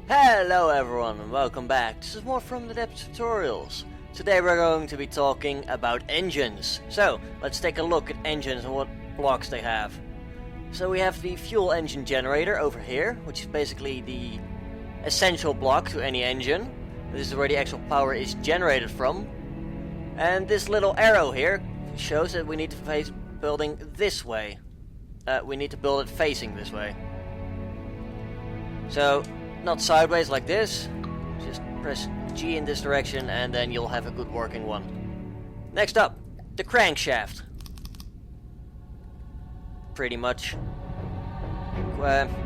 Hello everyone and welcome back. This is more from the Derpdigital. Today we're going to be talking about engines. So let's take a look at engines and what blocks they have. So we have the fuel engine generator over here, which is basically the essential block to any engine. This is where the actual power is generated from. And this little arrow here shows that we need to face building this way. We need to build it facing this way. So not sideways like this, just press G in this direction and then you'll have a good working one. Next up, the crankshaft. Pretty much,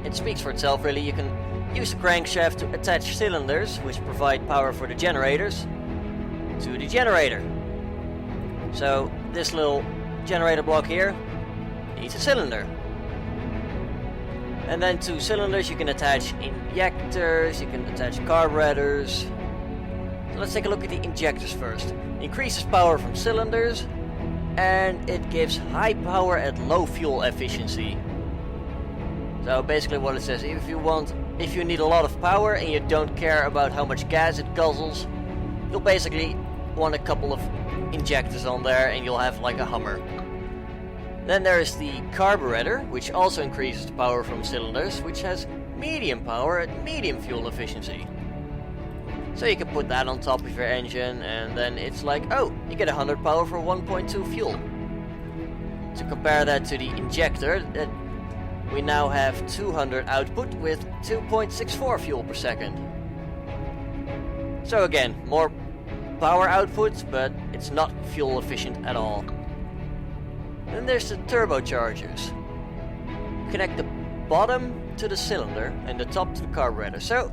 it speaks for itself really. You can use the crankshaft to attach cylinders which provide power for the generators to the generator. So this little generator block here needs a cylinder. And then to cylinders you can attach injectors, you can attach carburetors. So let's take a look at the injectors first. Increases power from cylinders and it gives high power at low fuel efficiency. So basically what it says, if you need a lot of power and you don't care about how much gas it guzzles, you'll basically want a couple of injectors on there and you'll have like a Hummer. Then there is the carburetor, which also increases the power from cylinders, which has medium power at medium fuel efficiency. So you can put that on top of your engine and then it's like, oh, you get 100 power for 1.2 fuel. To compare that to the injector, we now have 200 output with 2.64 fuel per second. So again, more power output, but it's not fuel efficient at all. Then there's the turbochargers. Connect the bottom to the cylinder and the top to the carburetor. So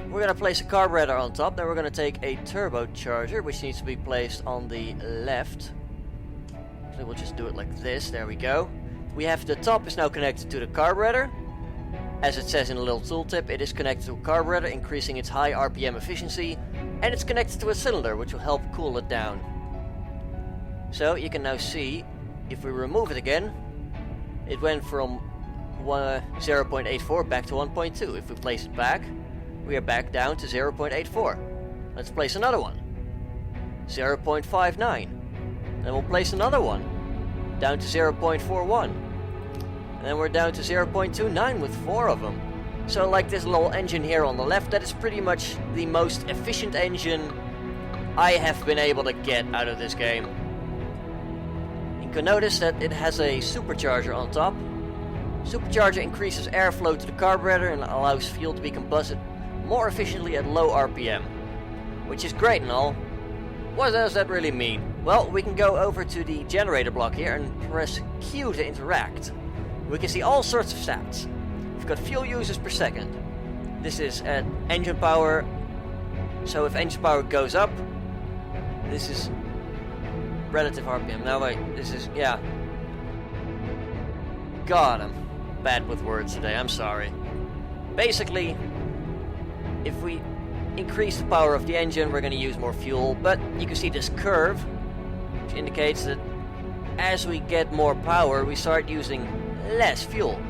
we're going to place a carburetor on top, then we're going to take a turbocharger which needs to be placed on the left. So we'll just do it like this, there we go. We have the top is now connected to the carburetor. As it says in the little tooltip, it is connected to a carburetor, increasing its high RPM efficiency, and it's connected to a cylinder which will help cool it down. So you can now see, if we remove it again, it went from 0.84 back to 1.2. If we place it back, we are back down to 0.84. Let's place another one. 0.59. Then we'll place another one. Down to 0.41. And then we're down to 0.29 with 4 of them. So like this little engine here on the left, that is pretty much the most efficient engine I have been able to get out of this game. You can notice that it has a supercharger on top. Supercharger increases airflow to the carburetor and allows fuel to be combusted more efficiently at low RPM. Which is great and all. What does that really mean? Well, we can go over to the generator block here and press Q to interact. We can see all sorts of stats. We've got fuel uses per second. This is at engine power. So if engine power goes up, this is relative RPM. Now wait, this is, yeah. God, I'm bad with words today, I'm sorry. Basically, if we increase the power of the engine, we're going to use more fuel, but you can see this curve, which indicates that as we get more power, we start using less fuel.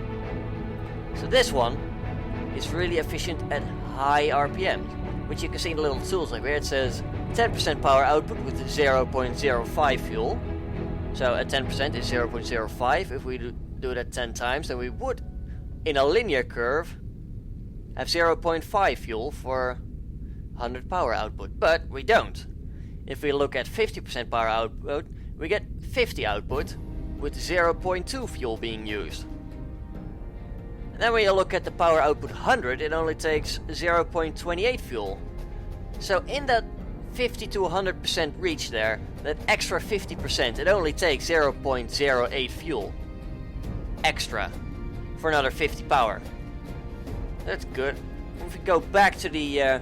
So this one is really efficient at high RPM, which you can see in the little tools like where it says 10% power output with 0.05 fuel. So at 10% is 0.05. If we do that 10 times, then we would, in a linear curve, have 0.5 fuel for 100 power output. But we don't. If we look at 50% power output, we get 50 output with 0.2 fuel being used. And then when you look at the power output 100, it only takes 0.28 fuel. So in that 50 to 100% reach there, that extra 50%, it only takes 0.08 fuel extra for another 50 power. That's good. If we go back to the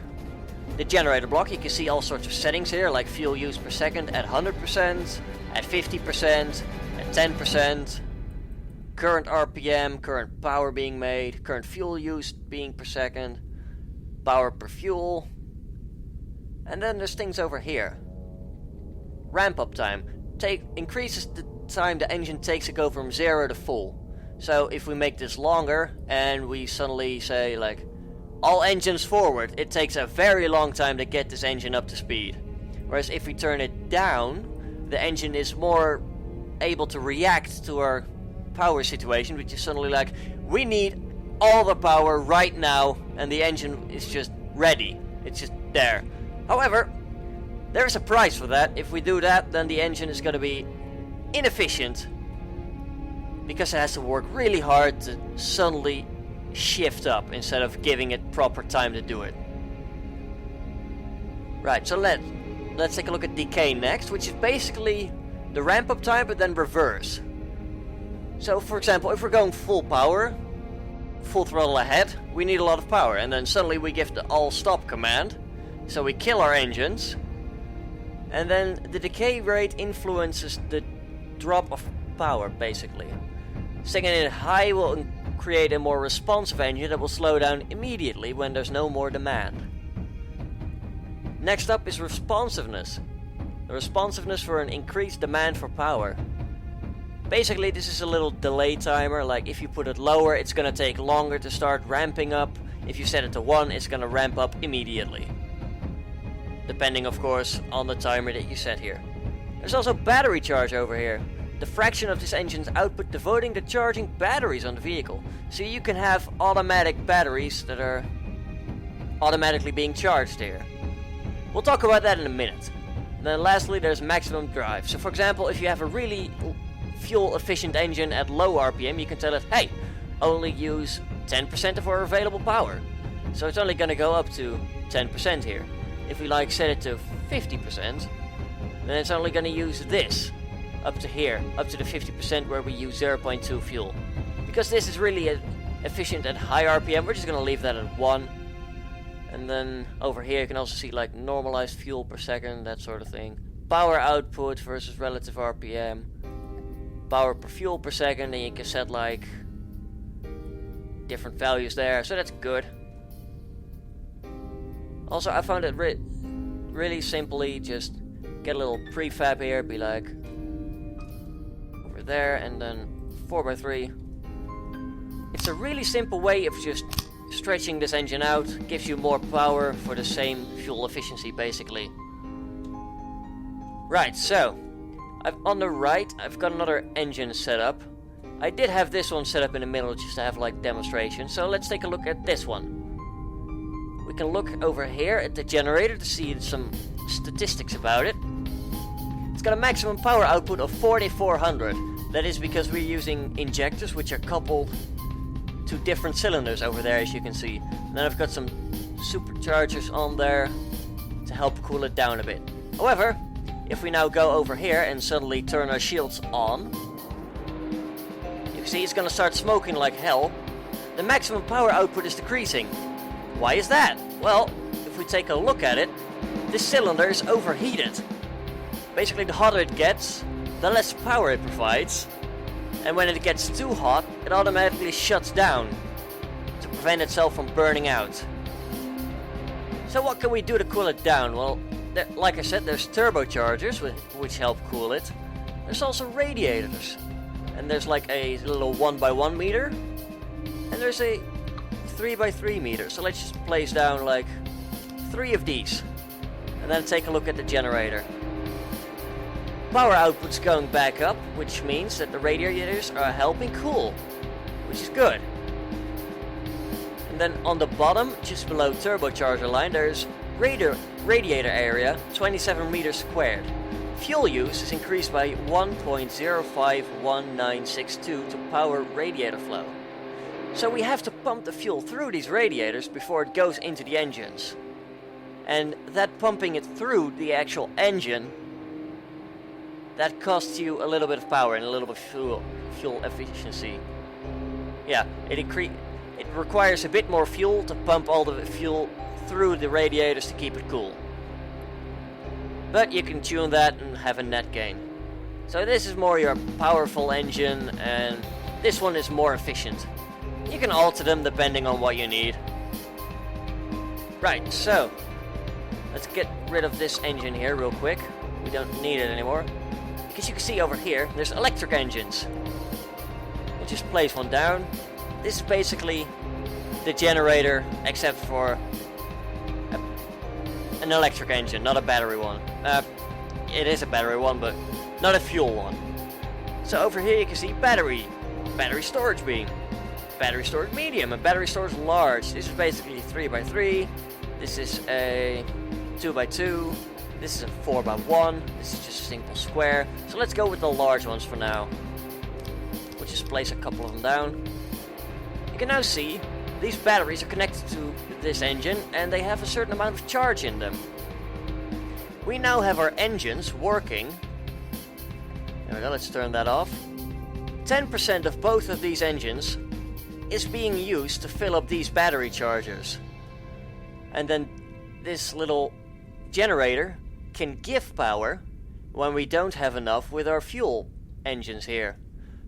generator block, you can see all sorts of settings here, like fuel use per second at 100%, at 50%, at 10%, current RPM, current power being made, current fuel use being per second, power per fuel. And then there's things over here. Ramp up time. Increases the time the engine takes to go from 0 to full. So if we make this longer and we suddenly say like all engines forward, it takes a very long time to get this engine up to speed. Whereas if we turn it down, the engine is more able to react to our power situation, which is suddenly like, we need all the power right now, and the engine is just ready. It's just there. However, there is a price for that. If we do that, then the engine is going to be inefficient, because it has to work really hard to suddenly shift up instead of giving it proper time to do it. Right, so let's take a look at decay next, which is basically the ramp up time but then reverse. So for example, if we're going full power, full throttle ahead, we need a lot of power, and then suddenly we give the all stop command, so we kill our engines, and then the decay rate influences the drop of power basically. Setting it high will create a more responsive engine that will slow down immediately when there's no more demand. Next up is responsiveness. The responsiveness for an increased demand for power. Basically, this is a little delay timer. Like if you put it lower, it's gonna take longer to start ramping up. If you set it to 1, it's gonna ramp up immediately. Depending of course on the timer that you set here. There's also battery charge over here. The fraction of this engine's output devoting to charging batteries on the vehicle. So you can have automatic batteries that are automatically being charged here. We'll talk about that in a minute. And then lastly, there's maximum drive. So for example, if you have a really fuel efficient engine at low RPM, you can tell it, hey, only use 10% of our available power. So it's only going to go up to 10% here. If we like set it to 50%, then it's only going to use this up to here, up to the 50% where we use 0.2 fuel. Because this is really efficient at high RPM, we're just going to leave that at 1. And then over here you can also see like normalized fuel per second, that sort of thing. Power output versus relative RPM. Power per fuel per second, and you can set like different values there, so that's good. Also, I found it really simply just get a little prefab here, be like over there, and then 4x3. It's a really simple way of just stretching this engine out, gives you more power for the same fuel efficiency basically. Right, so on the right I've got another engine set up. I did have this one set up in the middle just to have like demonstration, so let's take a look at this one. We can look over here at the generator to see some statistics about it. It's got a maximum power output of 4400. That is because we're using injectors which are coupled to different cylinders over there, as you can see. And then I've got some superchargers on there to help cool it down a bit. However, if we now go over here and suddenly turn our shields on, you can see it's going to start smoking like hell. The maximum power output is decreasing. Why is that? Well, if we take a look at it, this cylinder is overheated. Basically, the hotter it gets, the less power it provides. And when it gets too hot, it automatically shuts down to prevent itself from burning out. So what can we do to cool it down? Well, like I said, there's turbochargers which help cool it. There's also radiators. And there's like a little 1x1 meter. And there's a 3x3 meter. So let's just place down like 3 of these. And then take a look at the generator. Power output's going back up, which means that the radiators are helping cool, which is good. And then on the bottom, just below turbocharger line, there's radiator area, 27 meters squared. Fuel use is increased by 1.051962 to power radiator flow. So we have to pump the fuel through these radiators before it goes into the engines. And that pumping it through the actual engine, that costs you a little bit of power and a little bit of fuel efficiency. Yeah, it requires a bit more fuel to pump all the fuel through the radiators to keep it cool. But you can tune that and have a net gain. So this is more your powerful engine, and this one is more efficient. You can alter them depending on what you need. Right, so let's get rid of this engine here real quick. We don't need it anymore. Because you can see over here, there's electric engines. We'll just place one down. This is basically the generator except for an electric engine, not a battery one. It is a battery one, but not a fuel one. So over here you can see battery storage beam, battery storage medium, and battery storage large. This is basically 3x3. This is a 2x2. This is a 4x1. This is just a simple square. So let's go with the large ones for now. We'll just place a couple of them down. You can now see these batteries are connected to this engine and they have a certain amount of charge in them. We now have our engines working. There we go, let's turn that off. 10% of both of these engines is being used to fill up these battery chargers. And then this little generator can give power when we don't have enough with our fuel engines here.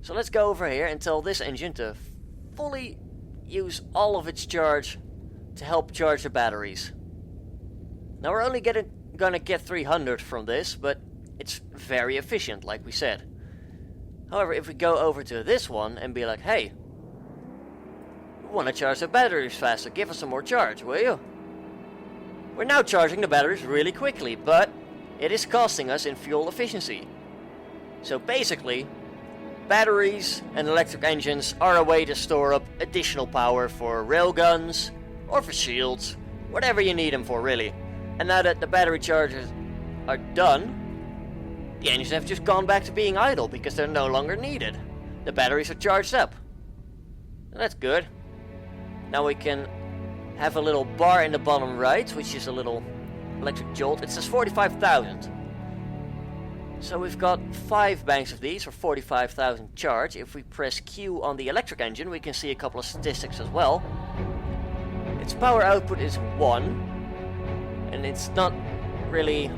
So let's go over here and tell this engine to fully use all of its charge to help charge the batteries. Now we're only gonna get 300 from this, but it's very efficient, like we said. However, if we go over to this one and be like, hey, we want to charge the batteries faster, give us some more charge, will you? We're now charging the batteries really quickly, but it is costing us in fuel efficiency. So basically, batteries and electric engines are a way to store up additional power for railguns or for shields, whatever you need them for really. And now that the battery chargers are done, the engines have just gone back to being idle because they're no longer needed. The batteries are charged up. And that's good. Now we can have a little bar in the bottom right, which is a little electric jolt. It says 45,000. So we've got 5 banks of these for 45,000 charge. If we press Q on the electric engine, we can see a couple of statistics as well. Its power output is 1, and it's not really,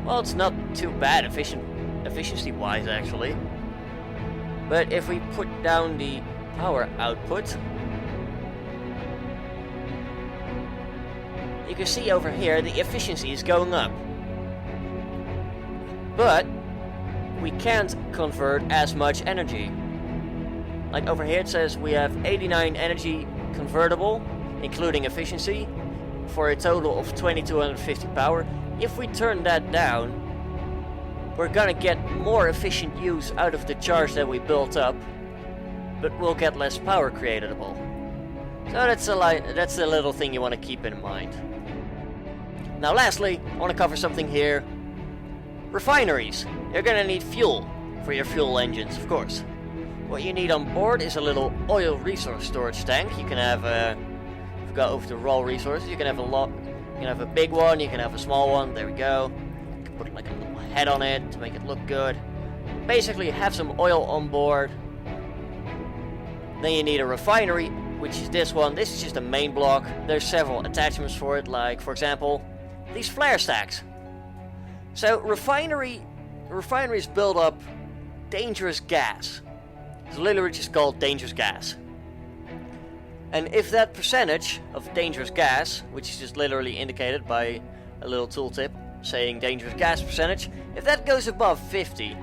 well, it's not too bad efficiency wise actually. But if we put down the power output, you can see over here the efficiency is going up. But we can't convert as much energy. Like over here it says we have 89 energy convertible, including efficiency, for a total of 2250 power. If we turn that down, we're gonna get more efficient use out of the charge that we built up, but we'll get less power creatable. So that's a little thing you want to keep in mind. Now lastly, I want to cover something here. Refineries. You're gonna need fuel for your fuel engines, of course. What you need on board is a little oil resource storage tank. You can have if you go over to raw resources, you can have a big one, you can have a small one. There we go. You can put like a little head on it to make it look good. Basically, have some oil on board. Then you need a refinery, which is this one. This is just a main block. There's several attachments for it, like for example, these flare stacks. So refineries build up dangerous gas. It's literally just called dangerous gas. And if that percentage of dangerous gas, which is just literally indicated by a little tooltip saying dangerous gas percentage, if that goes above 50,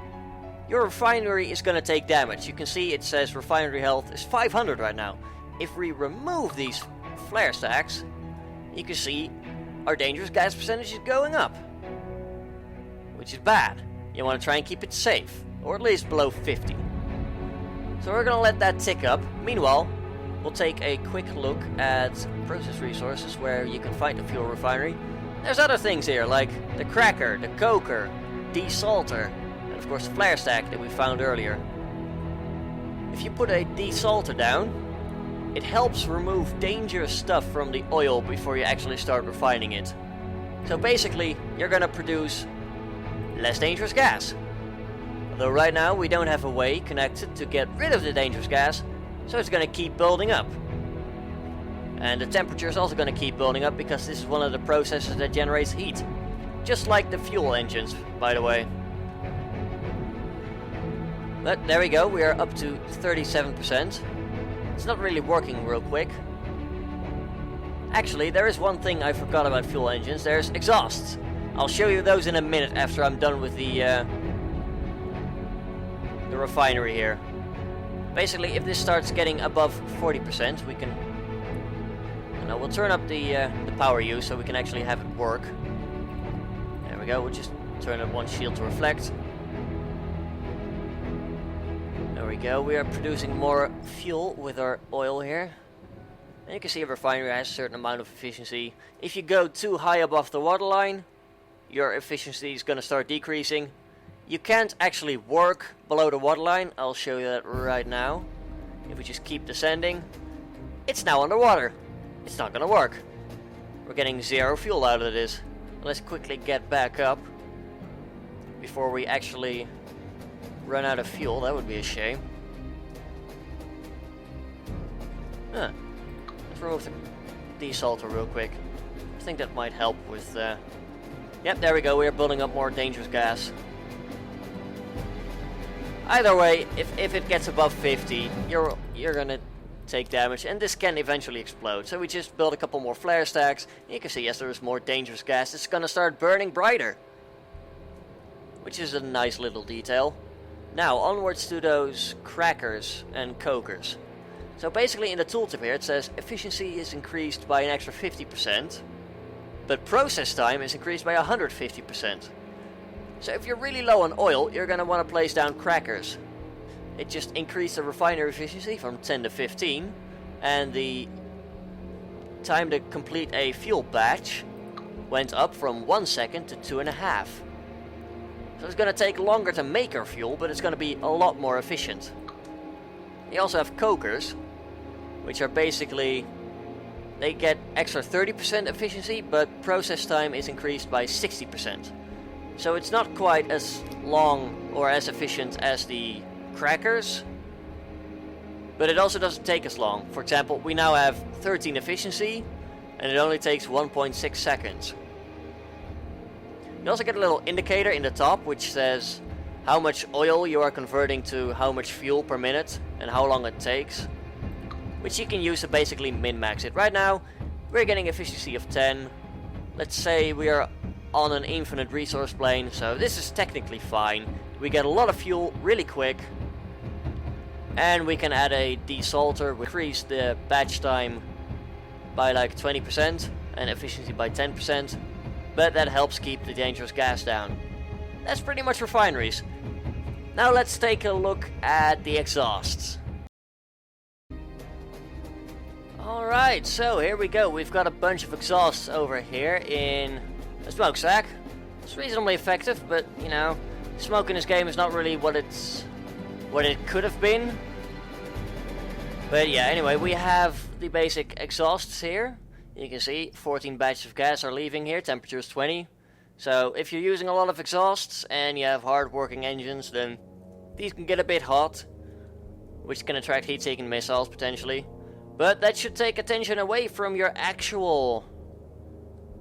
your refinery is going to take damage. You can see it says refinery health is 500 right now. If we remove these flare stacks, you can see our dangerous gas percentage is going up, which is bad. You want to try and keep it safe, or at least below 50. So we're going to let that tick up. Meanwhile, we'll take a quick look at process resources where you can find a fuel refinery. There's other things here, like the cracker, the coker, desalter, and of course the flare stack that we found earlier. If you put a desalter down, it helps remove dangerous stuff from the oil before you actually start refining it. So basically, you're going to produce less dangerous gas. Although right now we don't have a way connected to get rid of the dangerous gas, so it's going to keep building up. And the temperature is also going to keep building up because this is one of the processes that generates heat. Just like the fuel engines, by the way. But there we go, we are up to 37%. It's not really working real quick. Actually, there is one thing I forgot about fuel engines. There's exhausts. I'll show you those in a minute after I'm done with the refinery here. Basically, if this starts getting above 40%, we can Now we'll turn up the power use so we can actually have it work. There we go. We'll just turn on one shield to reflect. There we go. We are producing more fuel with our oil here. And you can see a refinery has a certain amount of efficiency. If you go too high above the waterline, your efficiency is going to start decreasing. You can't actually work below the waterline. I'll show you that right now. If we just keep descending, it's now underwater. It's not going to work. We're getting 0 fuel out of this. Let's quickly get back up before we actually run out of fuel. That would be a shame. Huh. Let's remove the desalter real quick. I think that might help with... Yep, there we go. We are building up more dangerous gas. Either way, if it gets above 50, you're gonna take damage, and this can eventually explode. So we just build a couple more flare stacks. You can see, yes, there is more dangerous gas. It's gonna start burning brighter, which is a nice little detail. Now onwards to those crackers and cokers. So basically in the tooltip here it says efficiency is increased by an extra 50%, but process time is increased by 150%. So if you're really low on oil, you're going to want to place down crackers. It just increased the refinery efficiency from 10 to 15, and the time to complete a fuel batch went up from 1 second to 2.5. So it's going to take longer to make our fuel, but it's going to be a lot more efficient. You also have cokers, which are basically, they get extra 30% efficiency, but process time is increased by 60%. So it's not quite as long or as efficient as the crackers, but it also doesn't take as long. For example, we now have 13 efficiency, and it only takes 1.6 seconds. You also get a little indicator in the top which says how much oil you are converting to how much fuel per minute and how long it takes, which you can use to basically min-max it. Right now we're getting efficiency of 10. Let's say we are on an infinite resource plane, so this is technically fine. We get a lot of fuel really quick, and we can add a desalter, increase the batch time by like 20% and efficiency by 10%, but that helps keep the dangerous gas down. That's pretty much refineries. Now let's take a look at the exhausts. Alright, so here we go. We've got a bunch of exhausts over here in a smokestack. It's reasonably effective, but you know, smoke in this game is not really what it could have been. But yeah, anyway, we have the basic exhausts here. You can see 14 batches of gas are leaving here, temperature is 20. So if you're using a lot of exhausts and you have hard working engines, then these can get a bit hot, which can attract heat-seeking missiles potentially. But that should take attention away from your actual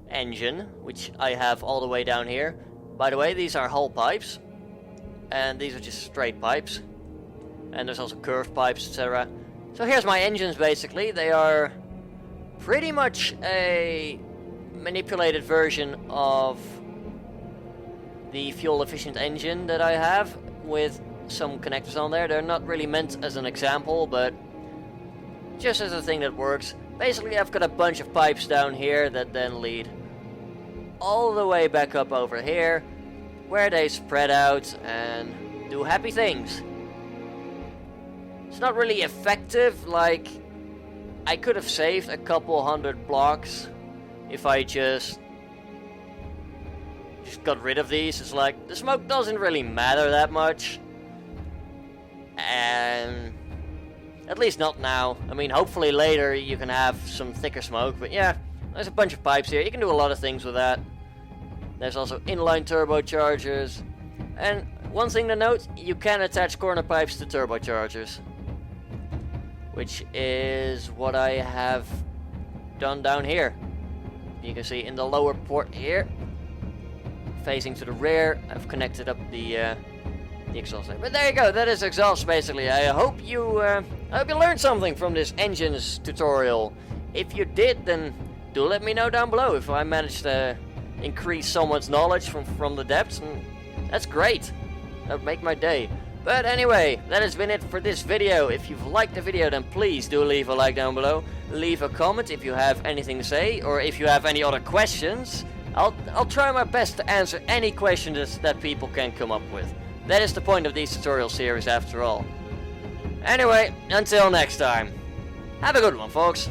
engine, which I have all the way down here. By the way, these are hull pipes, and these are just straight pipes, and there's also curved pipes, etc. So here's my engines basically. They are pretty much a manipulated version of the fuel efficient engine that I have, with some connectors on there. They're not really meant as an example, but just as a thing that works. Basically I've got a bunch of pipes down here that then lead all the way back up over here, where they spread out and do happy things. It's not really effective. Like, I could have saved a couple hundred blocks if I just got rid of these. It's like, the smoke doesn't really matter that much, and at least not now. I mean, hopefully later you can have some thicker smoke, but yeah, there's a bunch of pipes here. You can do a lot of things with that. There's also inline turbochargers, and one thing to note, you can attach corner pipes to turbochargers, which is what I have done down here. You can see in the lower port here, facing to the rear, I've connected up the exhaust. But there you go, that is exhaust basically. I hope you learned something from this engines tutorial. If you did, then do let me know down below if I managed to increase someone's knowledge from the depths, and that's great. That would make my day. But anyway, that has been it for this video. If you've liked the video, then please do leave a like down below. leave a comment if you have anything to say, or if you have any other questions. I'll try my best to answer any questions that people can come up with. That is the point of these tutorial series after all. Anyway, until next time. Have a good one, folks.